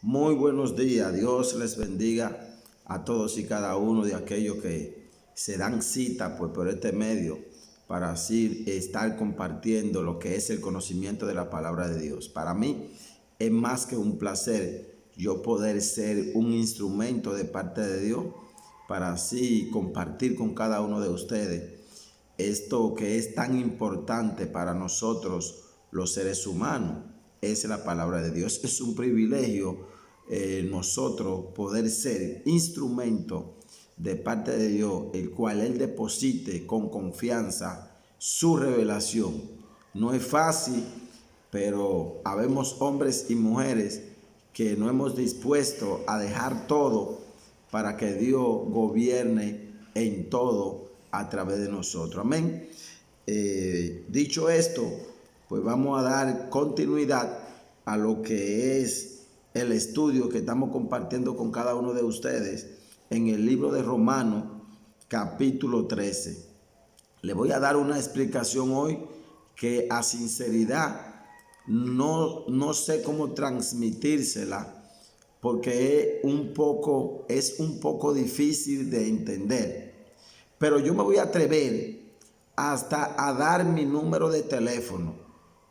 Muy buenos días, Dios les bendiga a todos y cada uno de aquellos que se dan cita por este medio para así estar compartiendo lo que es el conocimiento de la palabra de Dios. Para mí es más que un placer yo poder ser un instrumento de parte de Dios para así compartir con cada uno de ustedes esto que es tan importante para nosotros los seres humanos. Es la palabra de Dios. Es un privilegio nosotros poder ser instrumento de parte de Dios, el cual Él deposite con confianza su revelación. No es fácil, pero habemos hombres y mujeres que no hemos dispuesto a dejar todo para que Dios gobierne en todo a través de nosotros. Amén. Dicho esto, pues vamos a dar continuidad a lo que es el estudio que estamos compartiendo con cada uno de ustedes en el libro de Romanos, capítulo 13. Le voy a dar una explicación hoy que a sinceridad no sé cómo transmitírsela porque es un poco difícil de entender. Pero yo me voy a atrever hasta a dar mi número de teléfono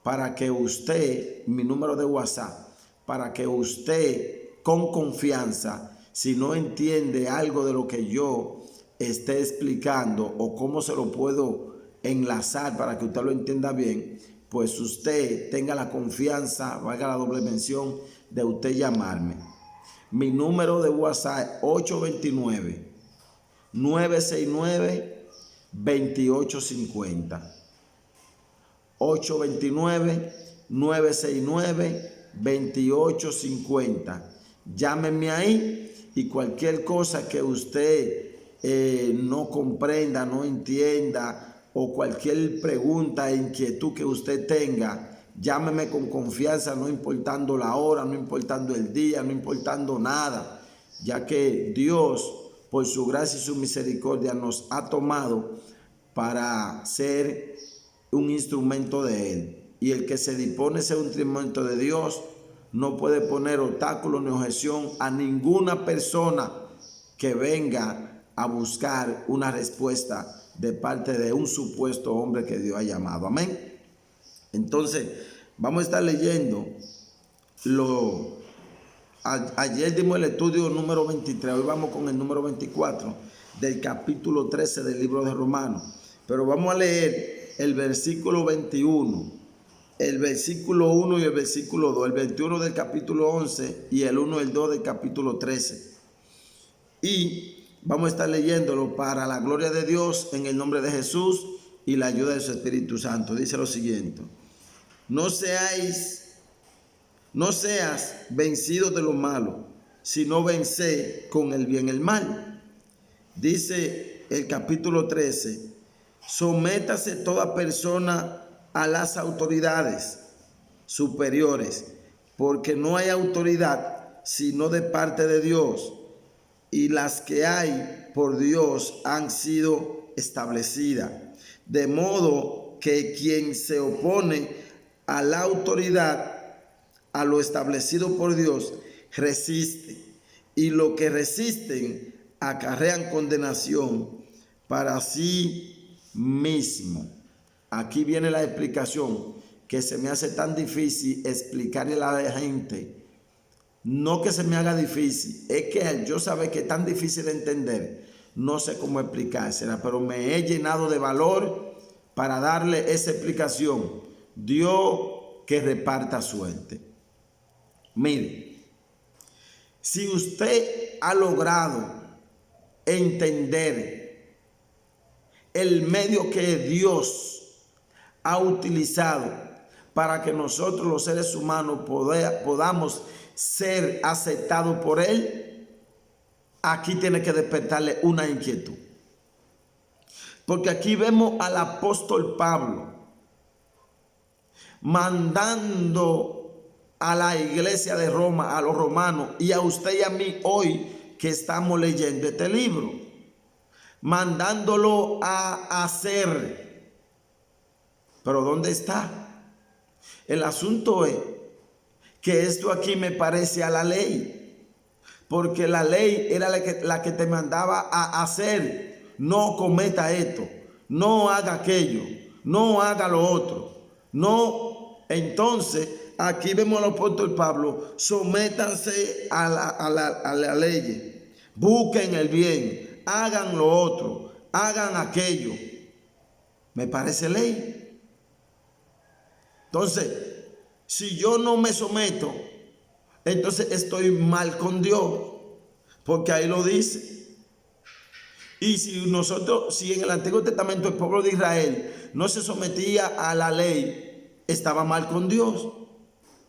para que usted, mi número de WhatsApp, para que usted con confianza, si no entiende algo de lo que yo esté explicando o cómo se lo puedo enlazar para que usted lo entienda bien, pues usted tenga la confianza, valga la doble mención, de usted llamarme. Mi número de WhatsApp 829-969-2850. 829-969-2850. Llámenme ahí y cualquier cosa que usted no comprenda, no entienda o cualquier pregunta e inquietud que usted tenga, llámeme con confianza, no importando la hora, no importando el día, no importando nada, ya que Dios, por su gracia y su misericordia, nos ha tomado para ser un instrumento de Él. Y el que se dispone a ser un instrumento de Dios no puede poner obstáculo ni objeción a ninguna persona que venga a buscar una respuesta de parte de un supuesto hombre que Dios ha llamado. Amén. Entonces, vamos a estar leyendo ayer dimos el estudio número 23, hoy vamos con el número 24 del capítulo 13 del libro de Romanos. Pero vamos a leer el versículo 21, el versículo 1 y el versículo 2, el 21 del capítulo 11 y el 1 y el 2 del capítulo 13. Y vamos a estar leyéndolo para la gloria de Dios en el nombre de Jesús y la ayuda de su Espíritu Santo. Dice lo siguiente: No seas vencidos de lo malo, sino vence con el bien el mal. Dice el capítulo 13: Sométase toda persona a las autoridades superiores, porque no hay autoridad sino de parte de Dios, y las que hay por Dios han sido establecidas. De modo que quien se opone a la autoridad, a lo establecido por Dios, resiste, y lo que resisten acarrean condenación para sí mismo. Aquí viene la explicación que se me hace tan difícil explicarle a la gente. No que se me haga difícil, es que yo saber que es tan difícil de entender, no sé cómo explicársela, pero me he llenado de valor para darle esa explicación. Dios que reparta suerte. Mire, si usted ha logrado entender el medio que Dios ha utilizado para que nosotros los seres humanos podamos ser aceptados por Él, aquí tiene que despertarle una inquietud. Porque aquí vemos al apóstol Pablo mandando a la iglesia de Roma, a los romanos y a usted y a mí hoy que estamos leyendo este libro, mandándolo a hacer. Pero ¿dónde está? El asunto es que esto aquí me parece a la ley, porque la ley era la que te mandaba a hacer, no cometa esto, no haga aquello, no haga lo otro, no. Entonces, aquí vemos al apóstol Pablo: sométanse a la ley, busquen el bien, hagan lo otro, hagan aquello. Me parece ley. Entonces, si yo no me someto, entonces estoy mal con Dios, porque ahí lo dice. Y si en el Antiguo Testamento el pueblo de Israel no se sometía a la ley, estaba mal con Dios.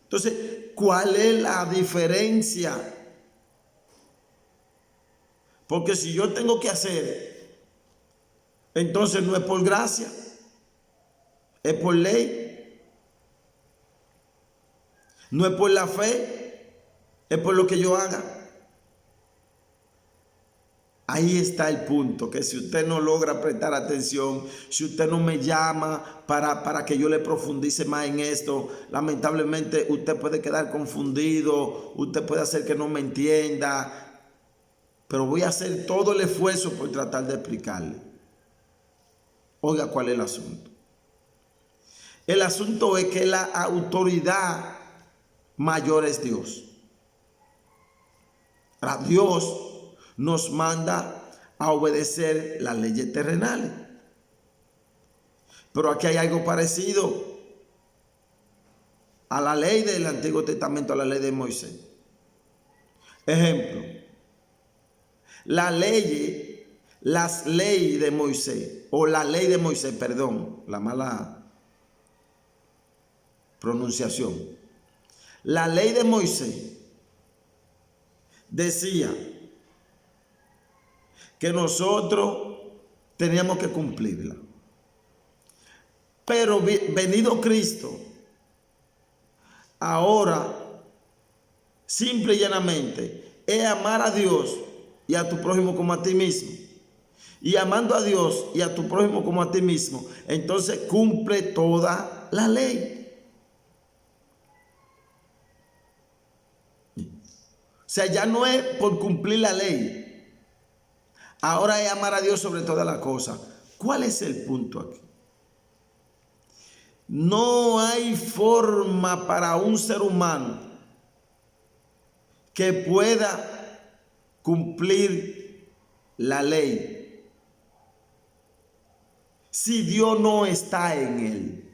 Entonces, ¿cuál es la diferencia? Porque si yo tengo que hacer, entonces no es por gracia, es por ley. No es por la fe, es por lo que yo haga. Ahí está el punto, que si usted no logra prestar atención, si usted no me llama para que yo le profundice más en esto, lamentablemente usted puede quedar confundido, usted puede hacer que no me entienda, pero voy a hacer todo el esfuerzo por tratar de explicarle. Oiga, ¿cuál es el asunto? El asunto es que la autoridad mayor es Dios. Ahora, Dios nos manda a obedecer las leyes terrenales. Pero aquí hay algo parecido a la ley del Antiguo Testamento, a la ley de Moisés. Ejemplo, las leyes de Moisés, o la ley de Moisés, perdón, la mala pronunciación. La ley de Moisés decía que nosotros teníamos que cumplirla. Pero venido Cristo, ahora simple y llanamente es amar a Dios y a tu prójimo como a ti mismo. Y amando a Dios y a tu prójimo como a ti mismo, entonces cumple toda la ley. O sea, ya no es por cumplir la ley, ahora es amar a Dios sobre todas las cosas. ¿Cuál es el punto aquí? No hay forma para un ser humano que pueda cumplir la ley si Dios no está en él.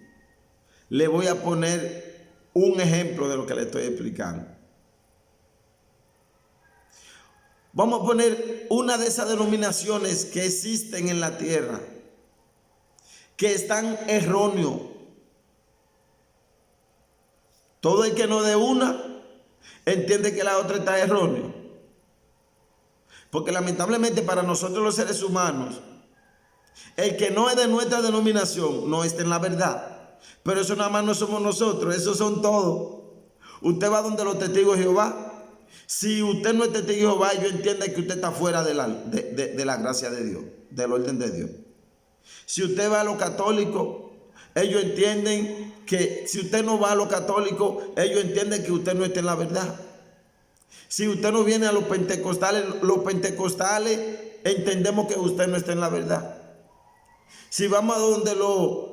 Le voy a poner un ejemplo de lo que le estoy explicando. Vamos a poner una de esas denominaciones que existen en la tierra, que están erróneos. Todo el que no de una entiende que la otra está errónea. Porque lamentablemente para nosotros los seres humanos, el que no es de nuestra denominación no está en la verdad. Pero eso nada más no somos nosotros, esos son todos. Usted va donde los testigos de Jehová. Si usted no es testigo de Jehová, yo entiendo que usted está fuera de la gracia de Dios, del orden de Dios. Si usted va a los católicos, ellos entienden que si usted no va a los católicos, ellos entienden que usted no está en la verdad. Si usted no viene a los pentecostales entendemos que usted no está en la verdad. Si vamos a donde los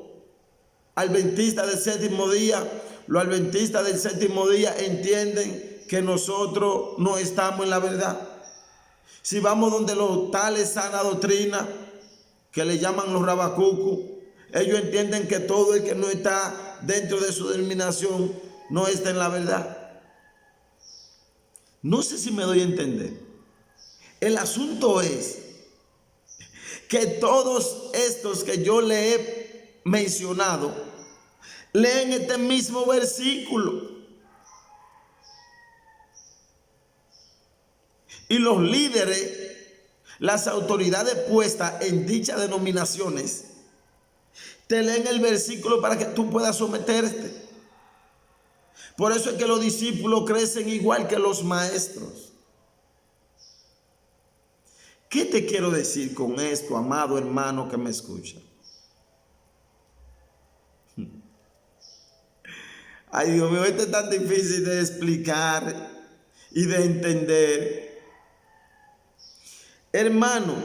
adventistas del séptimo día, los adventistas del séptimo día entienden que nosotros no estamos en la verdad. Si vamos donde los tales sana doctrina, que le llaman los rabacucos, ellos entienden que todo el que no está dentro de su denominación no está en la verdad. No sé si me doy a entender. El asunto es que todos estos que yo le he mencionado leen este mismo versículo. Y los líderes, las autoridades puestas en dichas denominaciones, te leen el versículo para que tú puedas someterte. Por eso es que los discípulos crecen igual que los maestros. ¿Qué te quiero decir con esto, amado hermano que me escucha? Ay, Dios mío, esto es tan difícil de explicar y de entender. Hermano,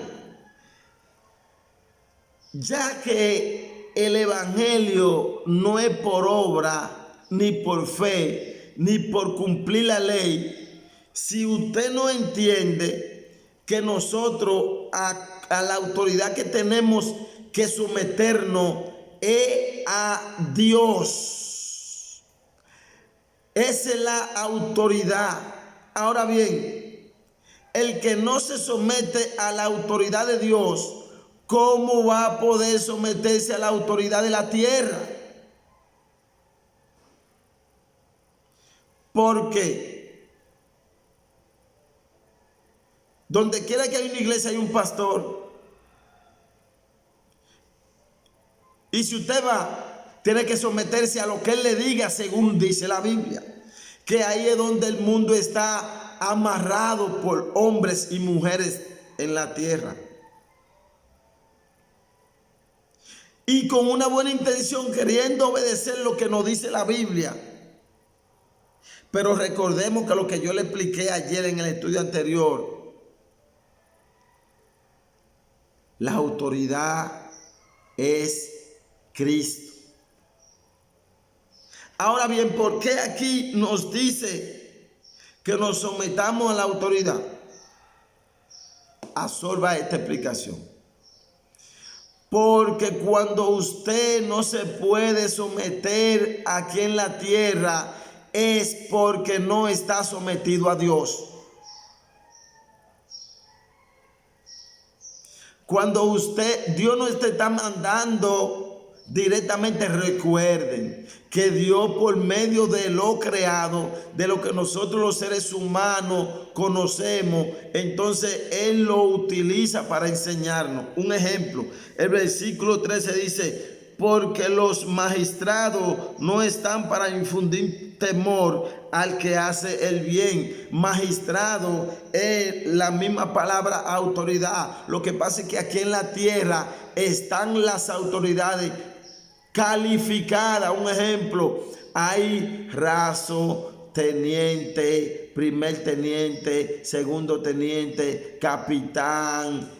ya que el evangelio no es por obra, ni por fe, ni por cumplir la ley, si usted no entiende que nosotros a la autoridad que tenemos que someternos es a Dios. Esa es la autoridad. Ahora bien, el que no se somete a la autoridad de Dios, ¿cómo va a poder someterse a la autoridad de la tierra? Porque donde quiera que haya una iglesia hay un pastor. Y si usted va, tiene que someterse a lo que él le diga según dice la Biblia. Que ahí es donde el mundo está amarrado por hombres y mujeres en la tierra. Y con una buena intención, queriendo obedecer lo que nos dice la Biblia. Pero recordemos que lo que yo le expliqué ayer en el estudio anterior, la autoridad es Cristo. Ahora bien, ¿por qué aquí nos dice que nos sometamos a la autoridad? Absorba esta explicación. Porque cuando usted no se puede someter aquí en la tierra, es porque no está sometido a Dios. Cuando Dios no te está mandando directamente, recuerden que Dios, por medio de lo creado, de lo que nosotros los seres humanos conocemos, entonces Él lo utiliza para enseñarnos. Un ejemplo, el versículo 13 dice: porque los magistrados no están para infundir temor al que hace el bien. Magistrado es la misma palabra autoridad. Lo que pasa es que aquí en la tierra están las autoridades calificadas. Un ejemplo, hay raso, teniente, primer teniente, segundo teniente, capitán,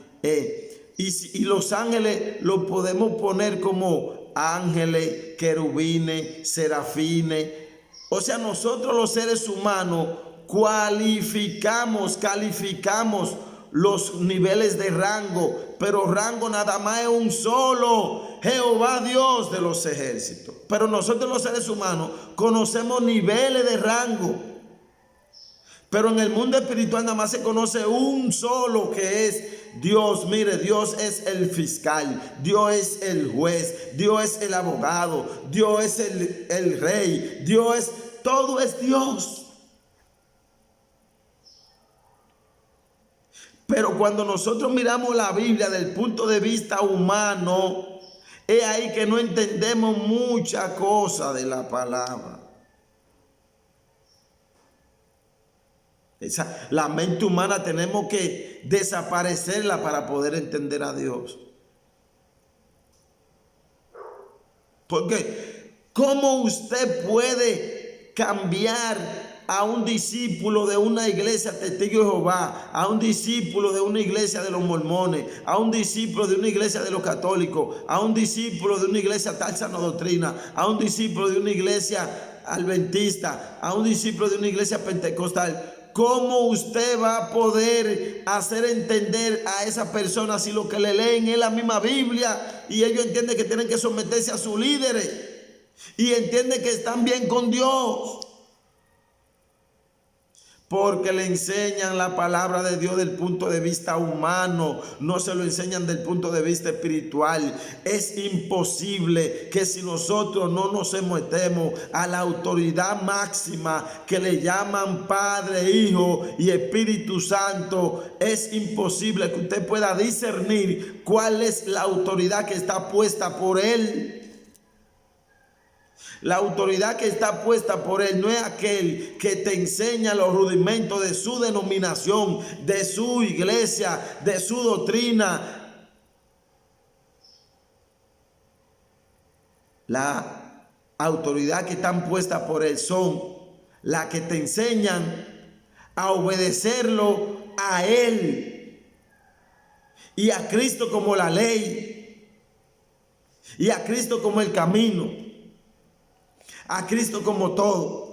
y los ángeles los podemos poner como ángeles, querubines, serafines. O sea, nosotros los seres humanos calificamos los niveles de rango, pero rango nada más es un solo: Jehová Dios de los ejércitos. Pero nosotros los seres humanos conocemos niveles de rango. Pero en el mundo espiritual nada más se conoce un solo, que es Dios. Mire, Dios es el fiscal, Dios es el juez, Dios es el abogado, Dios es el rey, todo es Dios. Pero cuando nosotros miramos la Biblia desde el punto de vista humano, es ahí que no entendemos mucha cosa de la palabra. La mente humana tenemos que desaparecerla para poder entender a Dios. Porque ¿cómo usted puede cambiar a un discípulo de una iglesia Testigo de Jehová, a un discípulo de una iglesia de los mormones, a un discípulo de una iglesia de los católicos, a un discípulo de una iglesia tal sana doctrina, a un discípulo de una iglesia adventista, a un discípulo de una iglesia pentecostal? ¿Cómo usted va a poder hacer entender a esa persona si lo que le leen es la misma Biblia y ellos entienden que tienen que someterse a sus líderes y entienden que están bien con Dios? Porque le enseñan la palabra de Dios del punto de vista humano, no se lo enseñan del punto de vista espiritual. Es imposible que si nosotros no nos sometemos a la autoridad máxima que le llaman Padre, Hijo y Espíritu Santo, es imposible que usted pueda discernir cuál es la autoridad que está puesta por Él. La autoridad que está puesta por Él no es aquel que te enseña los rudimentos de su denominación, de su iglesia, de su doctrina. La autoridad que están puestas por Él son las que te enseñan a obedecerlo a Él y a Cristo como la ley y a Cristo como el camino, a Cristo como todo.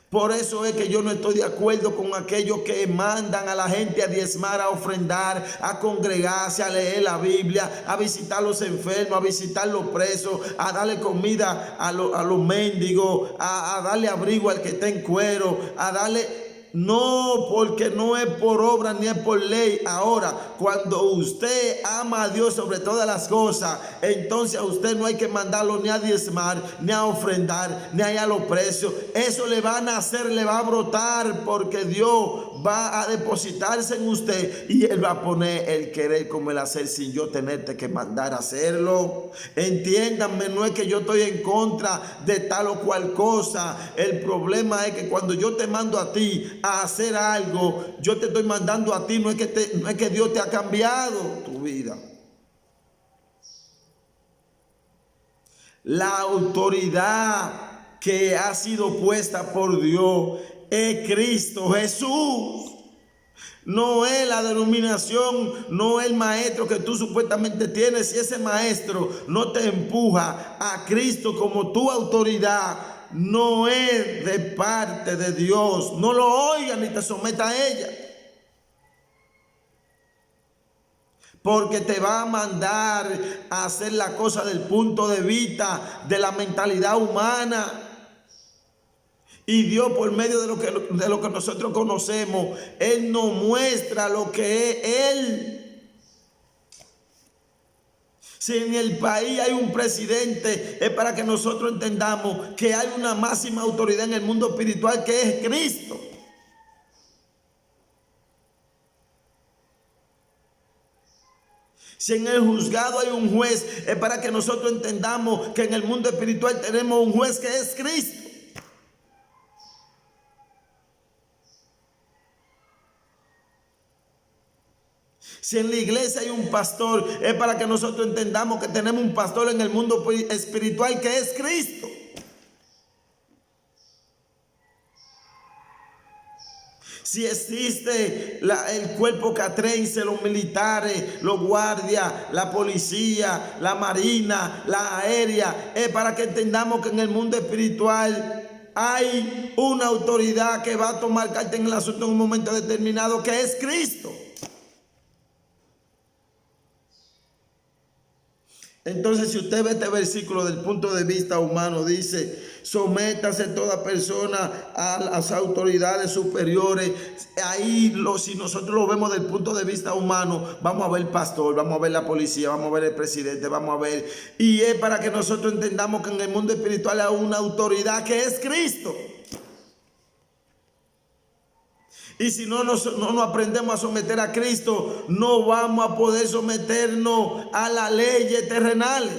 Por eso es que yo no estoy de acuerdo con aquellos que mandan a la gente a diezmar, a ofrendar, a congregarse, a leer la Biblia, a visitar a los enfermos, a visitar a los presos, a darle comida a los mendigos, a darle abrigo al que está en cuero, a darle... No, porque no es por obra ni es por ley. Ahora, cuando usted ama a Dios sobre todas las cosas, entonces a usted no hay que mandarlo ni a diezmar, ni a ofrendar, ni a los precios. Eso le va a nacer, le va a brotar, porque Dios va a depositarse en usted y Él va a poner el querer como el hacer sin yo tenerte que mandar a hacerlo. Entiéndanme, no es que yo estoy en contra de tal o cual cosa. El problema es que cuando yo te mando a ti a hacer algo, yo te estoy mandando a ti, no es que Dios te ha cambiado tu vida. La autoridad que ha sido puesta por Dios es Cristo Jesús. No es la denominación, no es el maestro que tú supuestamente tienes. Si ese maestro no te empuja a Cristo como tu autoridad, no es de parte de Dios. No lo oigas ni te someta a ella, porque te va a mandar a hacer la cosa del punto de vista de la mentalidad humana. Y Dios, por medio de lo que nosotros conocemos, Él nos muestra lo que es Él. Si en el país hay un presidente, es para que nosotros entendamos que hay una máxima autoridad en el mundo espiritual, que es Cristo. Si en el juzgado hay un juez, es para que nosotros entendamos que en el mundo espiritual tenemos un juez que es Cristo. Si en la iglesia hay un pastor, es para que nosotros entendamos que tenemos un pastor en el mundo espiritual que es Cristo. Si existe el cuerpo catrense, los militares, los guardias, la policía, la marina, la aérea, es para que entendamos que en el mundo espiritual hay una autoridad que va a tomar carta en el asunto en un momento determinado, que es Cristo. Entonces, si usted ve este versículo del punto de vista humano, dice: sométase toda persona a las autoridades superiores. Ahí, si nosotros lo vemos del punto de vista humano, vamos a ver el pastor, vamos a ver la policía, vamos a ver el presidente, vamos a ver. Y es para que nosotros entendamos que en el mundo espiritual hay una autoridad que es Cristo. Y si no nos aprendemos a someter a Cristo, no vamos a poder someternos a las leyes terrenales.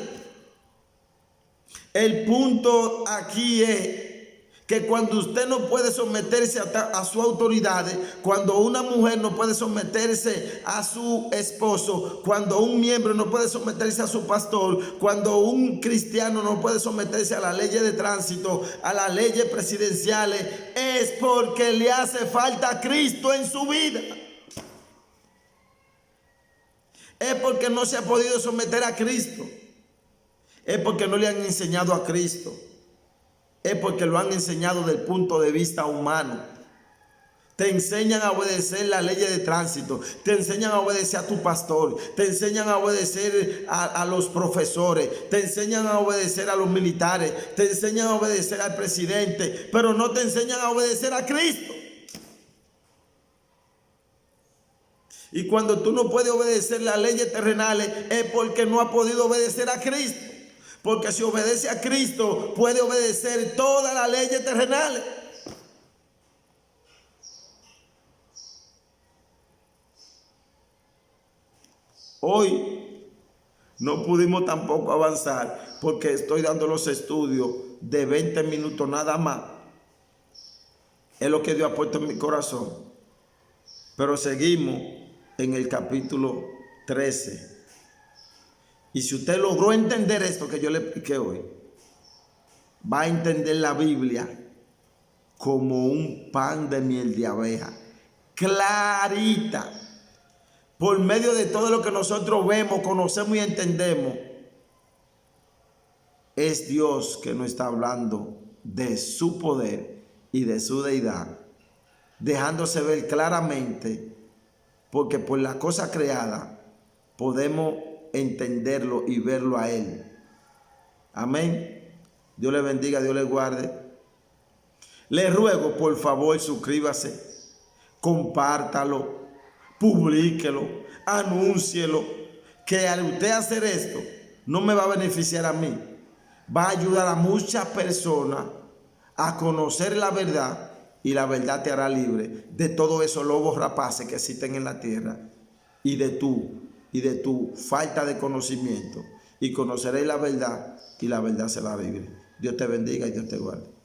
El punto aquí es que cuando usted no puede someterse a sus autoridades, cuando una mujer no puede someterse a su esposo, cuando un miembro no puede someterse a su pastor, cuando un cristiano no puede someterse a las leyes de tránsito, a las leyes presidenciales, es porque le hace falta Cristo en su vida. Es porque no se ha podido someter a Cristo. Es porque no le han enseñado a Cristo. Es porque lo han enseñado del punto de vista humano. Te enseñan a obedecer las leyes de tránsito, te enseñan a obedecer a tu pastor, te enseñan a obedecer a los profesores, te enseñan a obedecer a los militares, te enseñan a obedecer al presidente, pero no te enseñan a obedecer a Cristo. Y cuando tú no puedes obedecer las leyes terrenales, es porque no has podido obedecer a Cristo. Porque si obedece a Cristo, puede obedecer todas las leyes terrenales. Hoy no pudimos tampoco avanzar porque estoy dando los estudios de 20 minutos nada más. Es lo que Dios ha puesto en mi corazón. Pero seguimos en el capítulo 13. Y si usted logró entender esto que yo le expliqué hoy, va a entender la Biblia como un pan de miel de abeja, clarita. Por medio de todo lo que nosotros vemos, conocemos y entendemos, es Dios que nos está hablando de su poder y de su deidad, dejándose ver claramente, porque por la cosa creada podemos entenderlo y verlo a Él. Amén. Dios le bendiga, Dios le guarde. Le ruego, por favor, suscríbase, compártalo, publíquelo, anúncielo, que al usted hacer esto no me va a beneficiar a mí, va a ayudar a muchas personas a conocer la verdad, y la verdad te hará libre de todos esos lobos rapaces que existen en la tierra y de tu falta de conocimiento, y conoceréis la verdad y la verdad será libre. Dios te bendiga y Dios te guarde.